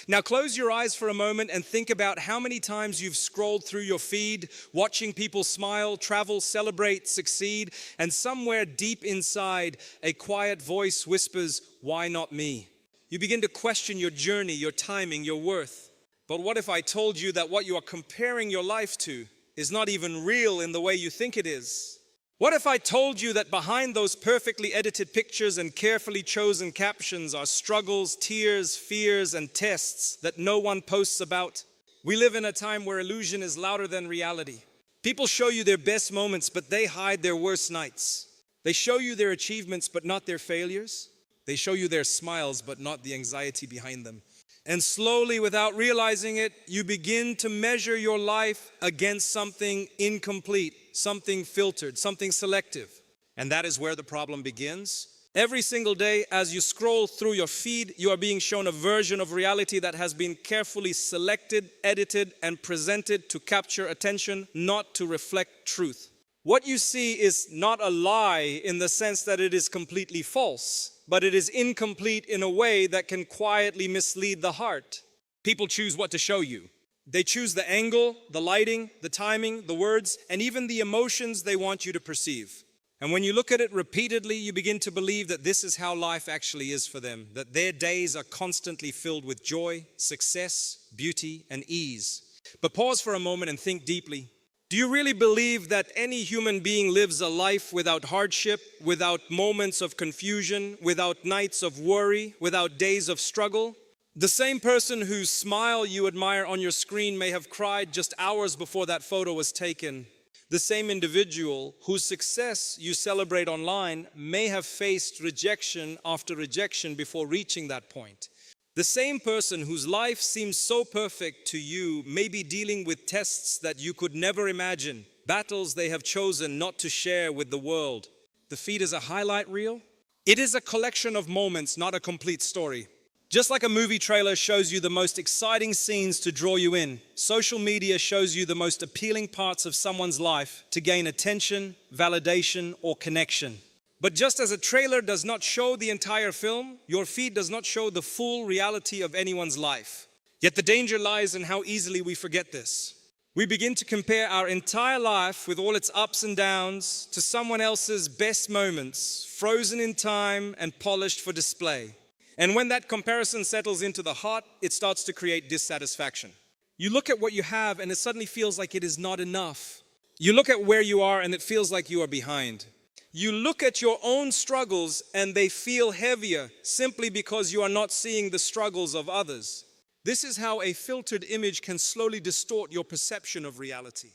Now close your eyes for a moment and think about how many times you've scrolled through your feed, watching people smile, travel, celebrate, succeed, and somewhere deep inside, a quiet voice whispers, "Why not me?" You begin to question your journey, your timing, your worth. But what if I told you that what you are comparing your life to is not even real in the way you think it is? What if I told you that behind those perfectly edited pictures and carefully chosen captions are struggles, tears, fears, and tests that no one posts about? We live in a time where illusion is louder than reality. People show you their best moments, but they hide their worst nights. They show you their achievements, but not their failures. They show you their smiles, but not the anxiety behind them. And slowly, without realizing it, you begin to measure your life against something incomplete, something filtered, something selective. And that is where the problem begins. Every single day, as you scroll through your feed, you are being shown a version of reality that has been carefully selected, edited, and presented to capture attention, not to reflect truth. What you see is not a lie in the sense that it is completely false, but it is incomplete in a way that can quietly mislead the heart. People choose what to show you. They choose the angle, the lighting, the timing, the words, and even the emotions they want you to perceive. And when you look at it repeatedly, you begin to believe that this is how life actually is for them, that their days are constantly filled with joy, success, beauty, and ease. But pause for a moment and think deeply. Do you really believe that any human being lives a life without hardship, without moments of confusion, without nights of worry, without days of struggle? The same person whose smile you admire on your screen may have cried just hours before that photo was taken. The same individual whose success you celebrate online may have faced rejection after rejection before reaching that point. The same person whose life seems so perfect to you may be dealing with tests that you could never imagine, battles they have chosen not to share with the world. The feed is a highlight reel. It is a collection of moments, not a complete story. Just like a movie trailer shows you the most exciting scenes to draw you in, social media shows you the most appealing parts of someone's life to gain attention, validation, or connection. But just as a trailer does not show the entire film, your feed does not show the full reality of anyone's life. Yet the danger lies in how easily we forget this. We begin to compare our entire life with all its ups and downs to someone else's best moments, frozen in time and polished for display. And when that comparison settles into the heart, it starts to create dissatisfaction. You look at what you have and it suddenly feels like it is not enough. You look at where you are and it feels like you are behind. You look at your own struggles and they feel heavier simply because you are not seeing the struggles of others. This is how a filtered image can slowly distort your perception of reality.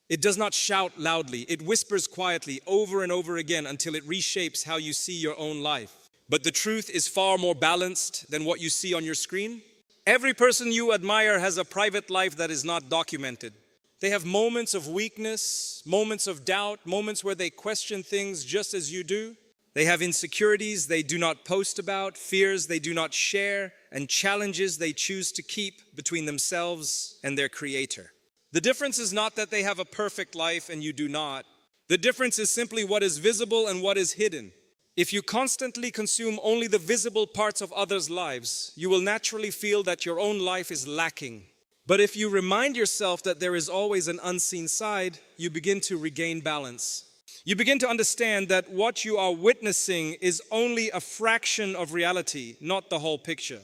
It does not shout loudly, it whispers quietly over and over again until it reshapes how you see your own life. But the truth is far more balanced than what you see on your screen. Every person you admire has a private life that is not documented. They have moments of weakness, moments of doubt, moments where they question things just as you do. They have insecurities they do not post about, fears they do not share, and challenges they choose to keep between themselves and their creator. The difference is not that they have a perfect life and you do not. The difference is simply what is visible and what is hidden. If you constantly consume only the visible parts of others' lives, you will naturally feel that your own life is lacking. But if you remind yourself that there is always an unseen side, you begin to regain balance. You begin to understand that what you are witnessing is only a fraction of reality, not the whole picture.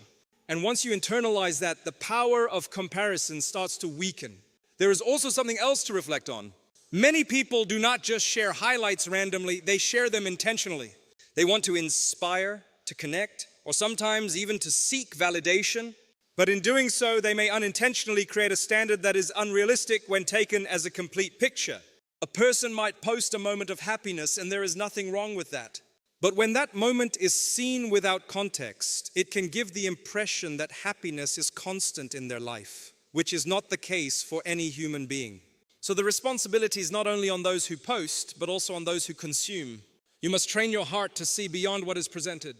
And once you internalize that, the power of comparison starts to weaken. There is also something else to reflect on. Many people do not just share highlights randomly, they share them intentionally. They want to inspire, to connect, or sometimes even to seek validation. But in doing so, they may unintentionally create a standard that is unrealistic when taken as a complete picture. A person might post a moment of happiness, and there is nothing wrong with that. But when that moment is seen without context, it can give the impression that happiness is constant in their life, which is not the case for any human being. So the responsibility is not only on those who post, but also on those who consume. You must train your heart to see beyond what is presented.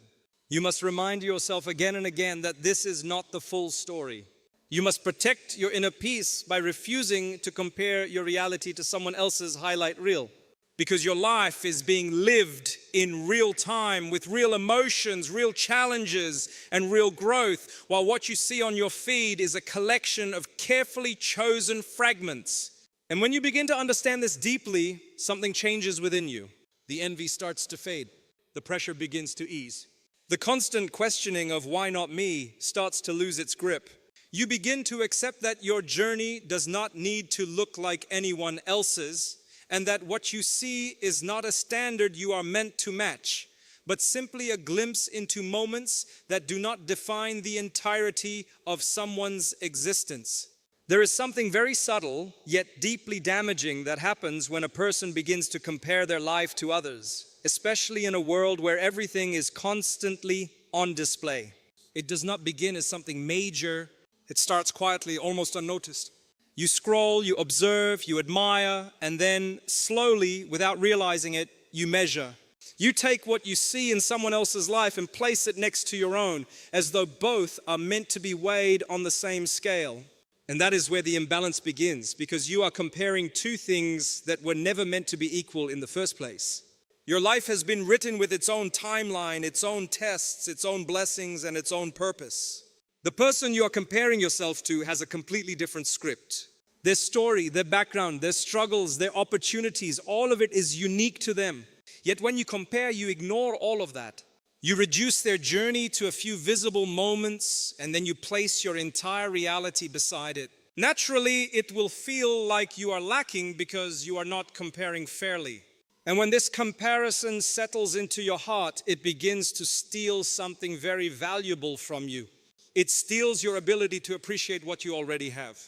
You must remind yourself again and again that this is not the full story. You must protect your inner peace by refusing to compare your reality to someone else's highlight reel. because your life is being lived in real time with real emotions, real challenges, and real growth, while what you see on your feed is a collection of carefully chosen fragments. And when you begin to understand this deeply, something changes within you. The envy starts to fade. The pressure begins to ease. The constant questioning of why not me starts to lose its grip. You begin to accept that your journey does not need to look like anyone else's, and that what you see is not a standard you are meant to match, but simply a glimpse into moments that do not define the entirety of someone's existence. There is something very subtle, yet deeply damaging that happens when a person begins to compare their life to others, especially in a world where everything is constantly on display. It does not begin as something major. It starts quietly, almost unnoticed. You scroll, you observe, you admire, and then slowly, without realizing it, you measure. You take what you see in someone else's life and place it next to your own, as though both are meant to be weighed on the same scale. And that is where the imbalance begins, because you are comparing two things that were never meant to be equal in the first place. Your life has been written with its own timeline, its own tests, its own blessings, and its own purpose. The person you are comparing yourself to has a completely different script. Their story, their background, their struggles, their opportunities, all of it is unique to them. Yet when you compare, you ignore all of that. You reduce their journey to a few visible moments, and then you place your entire reality beside it. Naturally, it will feel like you are lacking because you are not comparing fairly. And when this comparison settles into your heart, it begins to steal something very valuable from you. It steals your ability to appreciate what you already have.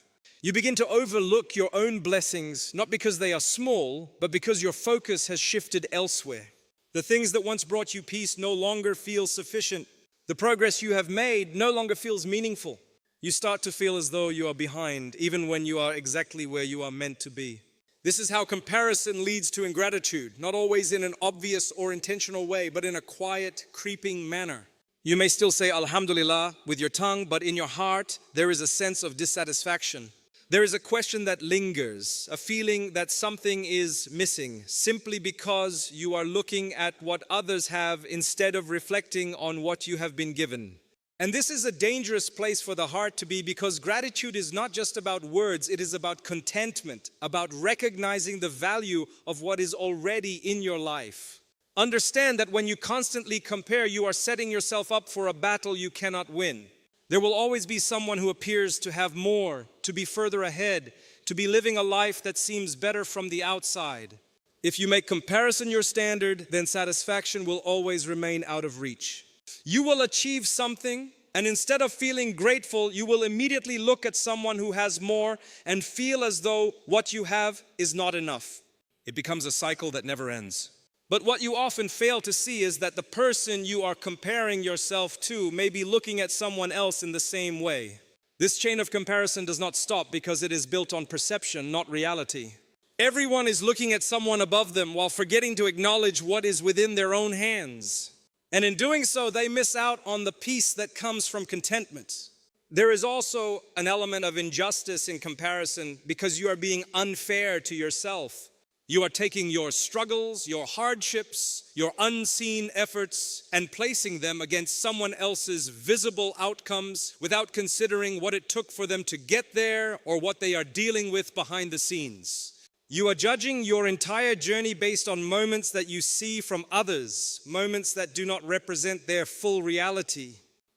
You begin to overlook your own blessings, not because they are small, but because your focus has shifted elsewhere. The things that once brought you peace no longer feel sufficient. The progress you have made no longer feels meaningful. You start to feel as though you are behind, even when you are exactly where you are meant to be. This is how comparison leads to ingratitude, not always in an obvious or intentional way, but in a quiet, creeping manner. You may still say Alhamdulillah with your tongue, but in your heart, there is a sense of dissatisfaction. There is a question that lingers, a feeling that something is missing, simply because you are looking at what others have instead of reflecting on what you have been given. And this is a dangerous place for the heart to be, because gratitude is not just about words, it is about contentment, about recognizing the value of what is already in your life. Understand that when you constantly compare, you are setting yourself up for a battle you cannot win. There will always be someone who appears to have more, to be further ahead, to be living a life that seems better from the outside. If you make comparison your standard, then satisfaction will always remain out of reach. You will achieve something, and instead of feeling grateful, you will immediately look at someone who has more and feel as though what you have is not enough. It becomes a cycle that never ends. But what you often fail to see is that the person you are comparing yourself to may be looking at someone else in the same way. This chain of comparison does not stop because it is built on perception, not reality. Everyone is looking at someone above them while forgetting to acknowledge what is within their own hands. And in doing so, they miss out on the peace that comes from contentment. There is also an element of injustice in comparison because you are being unfair to yourself. You are taking your struggles, your hardships, your unseen efforts, and placing them against someone else's visible outcomes without considering what it took for them to get there or what they are dealing with behind the scenes. You are judging your entire journey based on moments that you see from others, moments that do not represent their full reality.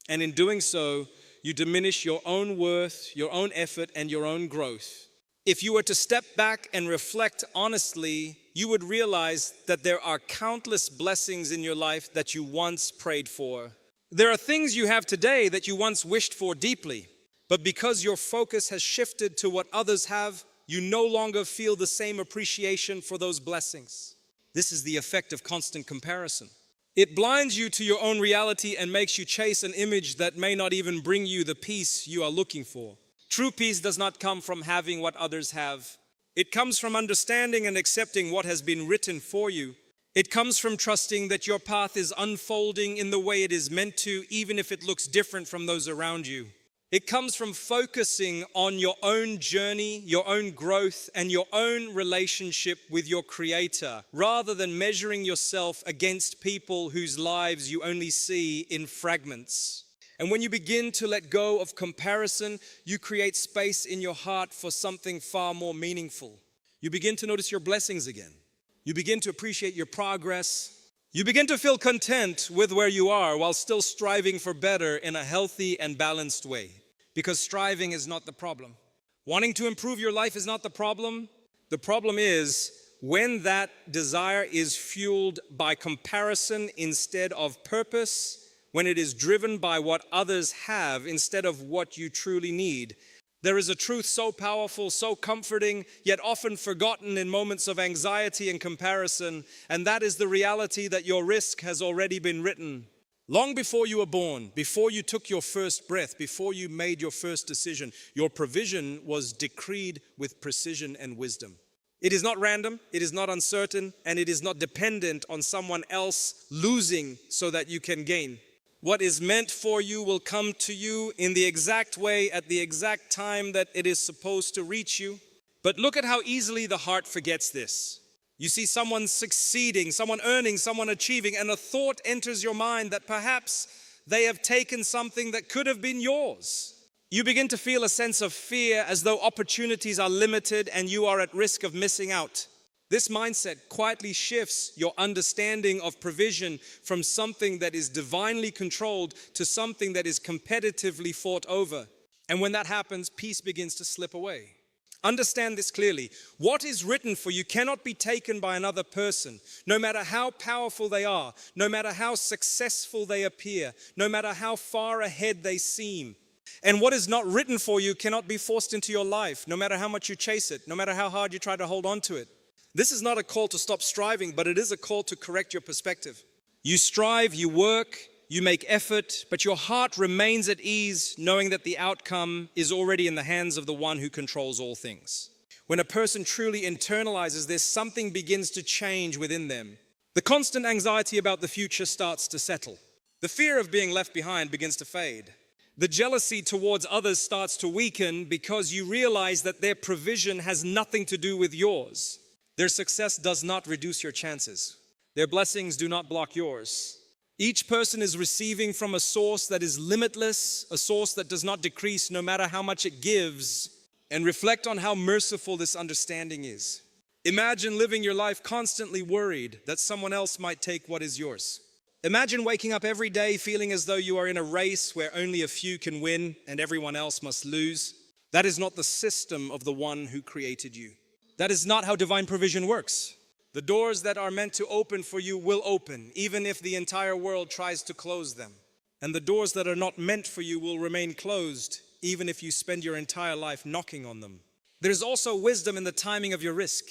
And in doing so, you diminish your own worth, your own effort, and your own growth. If you were to step back and reflect honestly, you would realize that there are countless blessings in your life that you once prayed for. There are things you have today that you once wished for deeply, but because your focus has shifted to what others have, you no longer feel the same appreciation for those blessings. This is the effect of constant comparison. It blinds you to your own reality and makes you chase an image that may not even bring you the peace you are looking for. True peace does not come from having what others have. It comes from understanding and accepting what has been written for you. It comes from trusting that your path is unfolding in the way it is meant to, even if it looks different from those around you. It comes from focusing on your own journey, your own growth, and your own relationship with your Creator, rather than measuring yourself against people whose lives you only see in fragments. And when you begin to let go of comparison, you create space in your heart for something far more meaningful. You begin to notice your blessings again. You begin to appreciate your progress. You begin to feel content with where you are while still striving for better in a healthy and balanced way. Because striving is not the problem. Wanting to improve your life is not the problem. The problem is when that desire is fueled by comparison instead of purpose, when it is driven by what others have instead of what you truly need. There is a truth so powerful, so comforting, yet often forgotten in moments of anxiety and comparison, and that is the reality that your risk has already been written. Long before you were born, before you took your first breath, before you made your first decision, your provision was decreed with precision and wisdom. It is not random, it is not uncertain, and it is not dependent on someone else losing so that you can gain. What is meant for you will come to you in the exact way at the exact time that it is supposed to reach you. But look at how easily the heart forgets this. You see someone succeeding, someone earning, someone achieving, and a thought enters your mind that perhaps they have taken something that could have been yours. You begin to feel a sense of fear as though opportunities are limited and you are at risk of missing out. This mindset quietly shifts your understanding of provision from something that is divinely controlled to something that is competitively fought over. And when that happens, peace begins to slip away. Understand this clearly. What is written for you cannot be taken by another person, no matter how powerful they are, no matter how successful they appear, no matter how far ahead they seem. And what is not written for you cannot be forced into your life, no matter how much you chase it, no matter how hard you try to hold on to it. This is not a call to stop striving, but it is a call to correct your perspective. You strive, you work, you make effort, but your heart remains at ease knowing that the outcome is already in the hands of the one who controls all things. When a person truly internalizes this, something begins to change within them. The constant anxiety about the future starts to settle. The fear of being left behind begins to fade. The jealousy towards others starts to weaken because you realize that their provision has nothing to do with yours. Their success does not reduce your chances. Their blessings do not block yours. Each person is receiving from a source that is limitless, a source that does not decrease no matter how much it gives, and reflect on how merciful this understanding is. Imagine living your life constantly worried that someone else might take what is yours. Imagine waking up every day feeling as though you are in a race where only a few can win and everyone else must lose. That is not the system of the one who created you. That is not how divine provision works. The doors that are meant to open for you will open, even if the entire world tries to close them. And the doors that are not meant for you will remain closed, even if you spend your entire life knocking on them. There's also wisdom in the timing of your risk.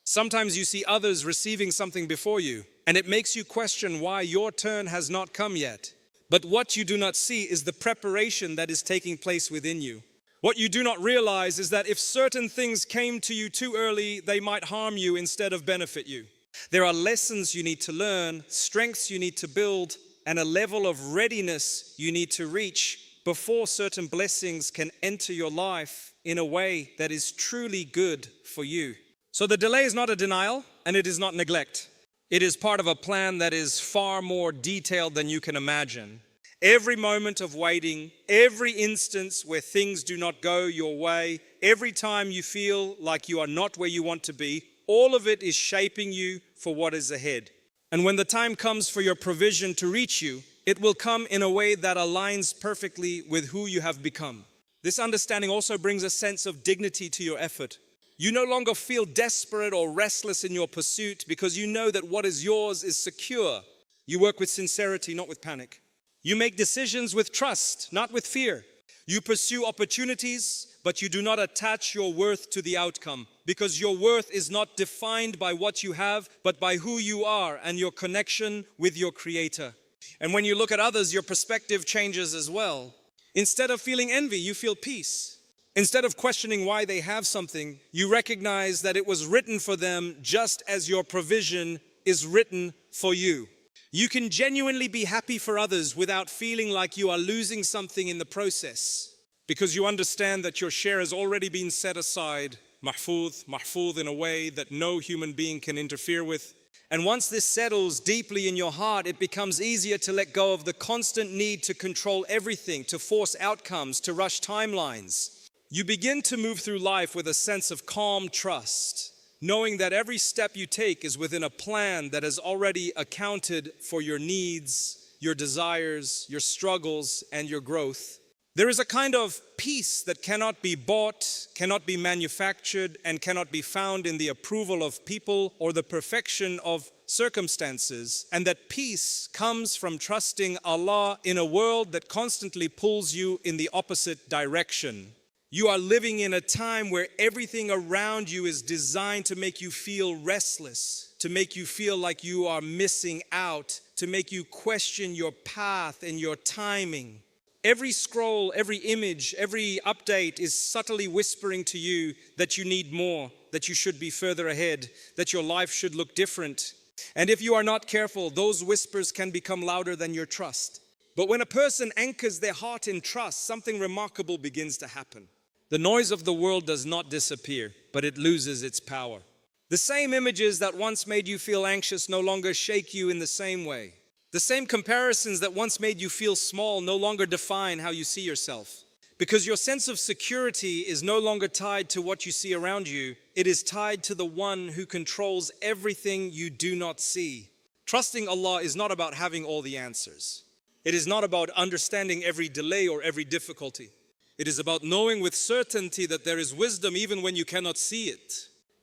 Sometimes you see others receiving something before you, and it makes you question why your turn has not come yet. But what you do not see is the preparation that is taking place within you. What you do not realize is that if certain things came to you too early, they might harm you instead of benefit you. There are lessons you need to learn, strengths you need to build, and a level of readiness you need to reach before certain blessings can enter your life in a way that is truly good for you. So the delay is not a denial, and it is not neglect. It is part of a plan that is far more detailed than you can imagine. Every moment of waiting, every instance where things do not go your way, every time you feel like you are not where you want to be, all of it is shaping you for what is ahead. And when the time comes for your provision to reach you, it will come in a way that aligns perfectly with who you have become. This understanding also brings a sense of dignity to your effort. You no longer feel desperate or restless in your pursuit because you know that what is yours is secure. You work with sincerity, not with panic. You make decisions with trust, not with fear. You pursue opportunities, but you do not attach your worth to the outcome because your worth is not defined by what you have, but by who you are and your connection with your Creator. And when you look at others, your perspective changes as well. Instead of feeling envy, you feel peace. Instead of questioning why they have something, you recognize that it was written for them just as your provision is written for you. You can genuinely be happy for others without feeling like you are losing something in the process. because you understand that your share has already been set aside, mahfuz in a way that no human being can interfere with. And once this settles deeply in your heart, it becomes easier to let go of the constant need to control everything, to force outcomes, to rush timelines. You begin to move through life with a sense of calm trust, knowing that every step you take is within a plan that has already accounted for your needs, your desires, your struggles, and your growth. There is a kind of peace that cannot be bought, cannot be manufactured, and cannot be found in the approval of people or the perfection of circumstances. And that peace comes from trusting Allah in a world that constantly pulls you in the opposite direction. You are living in a time where everything around you is designed to make you feel restless, to make you feel like you are missing out, to make you question your path and your timing. Every scroll, every image, every update is subtly whispering to you that you need more, that you should be further ahead, that your life should look different. And if you are not careful, those whispers can become louder than your trust. But when a person anchors their heart in trust, something remarkable begins to happen. The noise of the world does not disappear, but it loses its power. The same images that once made you feel anxious no longer shake you in the same way. The same comparisons that once made you feel small no longer define how you see yourself. Because your sense of security is no longer tied to what you see around you. It is tied to the one who controls everything you do not see. Trusting Allah is not about having all the answers. It is not about understanding every delay or every difficulty. It is about knowing with certainty that there is wisdom even when you cannot see it.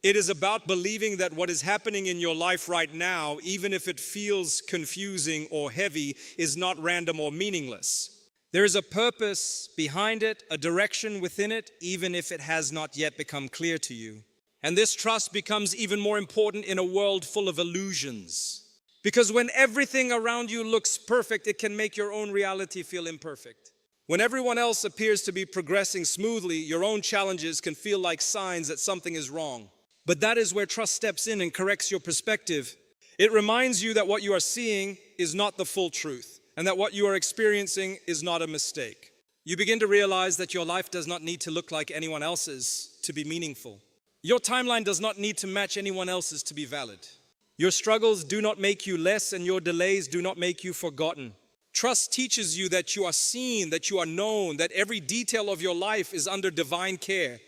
It is about believing that what is happening in your life right now, even if it feels confusing or heavy, is not random or meaningless. There is a purpose behind it, a direction within it, even if it has not yet become clear to you. And this trust becomes even more important in a world full of illusions. Because when everything around you looks perfect, it can make your own reality feel imperfect. When everyone else appears to be progressing smoothly, your own challenges can feel like signs that something is wrong. But that is where trust steps in and corrects your perspective. It reminds you that what you are seeing is not the full truth, and that what you are experiencing is not a mistake. You begin to realize that your life does not need to look like anyone else's to be meaningful. Your timeline does not need to match anyone else's to be valid. Your struggles do not make you less, and your delays do not make you forgotten. Trust teaches you that you are seen, that you are known, that every detail of your life is under divine care.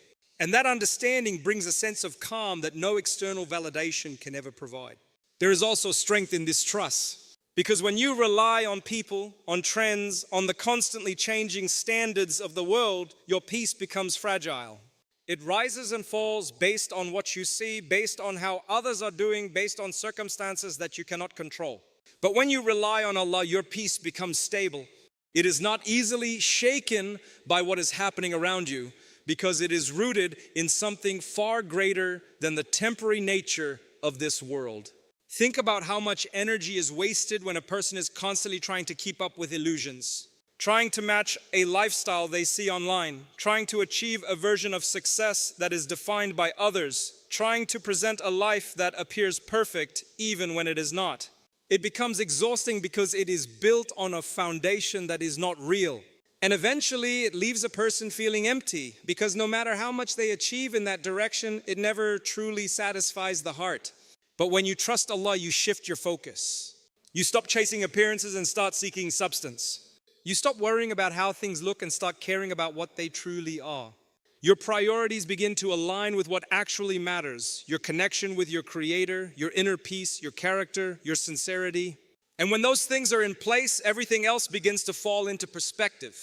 And that understanding brings a sense of calm that no external validation can ever provide. There is also strength in this trust, because when you rely on people, on trends, on the constantly changing standards of the world, your peace becomes fragile. It rises and falls based on what you see, based on how others are doing, based on circumstances that you cannot control. But when you rely on Allah, your peace becomes stable. It is not easily shaken by what is happening around you, because it is rooted in something far greater than the temporary nature of this world. Think about how much energy is wasted when a person is constantly trying to keep up with illusions, trying to match a lifestyle they see online, trying to achieve a version of success that is defined by others, trying to present a life that appears perfect even when it is not. It becomes exhausting because it is built on a foundation that is not real. And eventually it leaves a person feeling empty, because no matter how much they achieve in that direction, it never truly satisfies the heart. But when you trust Allah, you shift your focus. You stop chasing appearances and start seeking substance. You stop worrying about how things look and start caring about what they truly are. Your priorities begin to align with what actually matters: your connection with your Creator, your inner peace, your character, your sincerity. And when those things are in place, everything else begins to fall into perspective.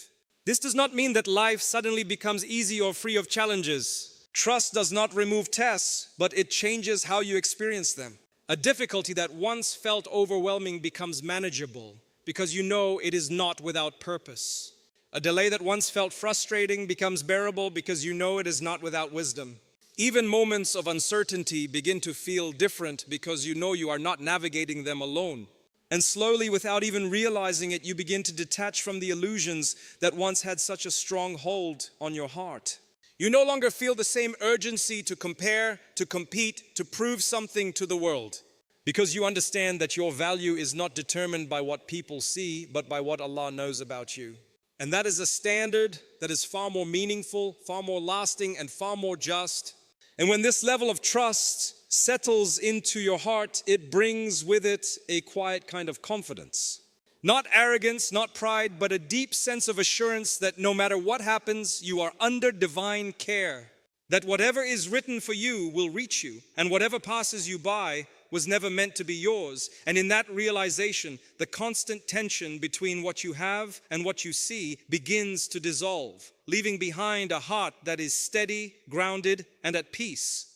This does not mean that life suddenly becomes easy or free of challenges. Trust does not remove tests, but it changes how you experience them. A difficulty that once felt overwhelming becomes manageable, because you know it is not without purpose. A delay that once felt frustrating becomes bearable, because you know it is not without wisdom. Even moments of uncertainty begin to feel different, because you know you are not navigating them alone. And slowly, without even realizing it, you begin to detach from the illusions that once had such a strong hold on your heart. You no longer feel the same urgency to compare, to compete, to prove something to the world, because you understand that your value is not determined by what people see, but by what Allah knows about you. And that is a standard that is far more meaningful, far more lasting, and far more just. And when this level of trust settles into your heart, it brings with it a quiet kind of confidence. Not arrogance, not pride, but a deep sense of assurance that no matter what happens, you are under divine care. That whatever is written for you will reach you, and whatever passes you by was never meant to be yours. And in that realization, the constant tension between what you have and what you see begins to dissolve, leaving behind a heart that is steady, grounded, and at peace.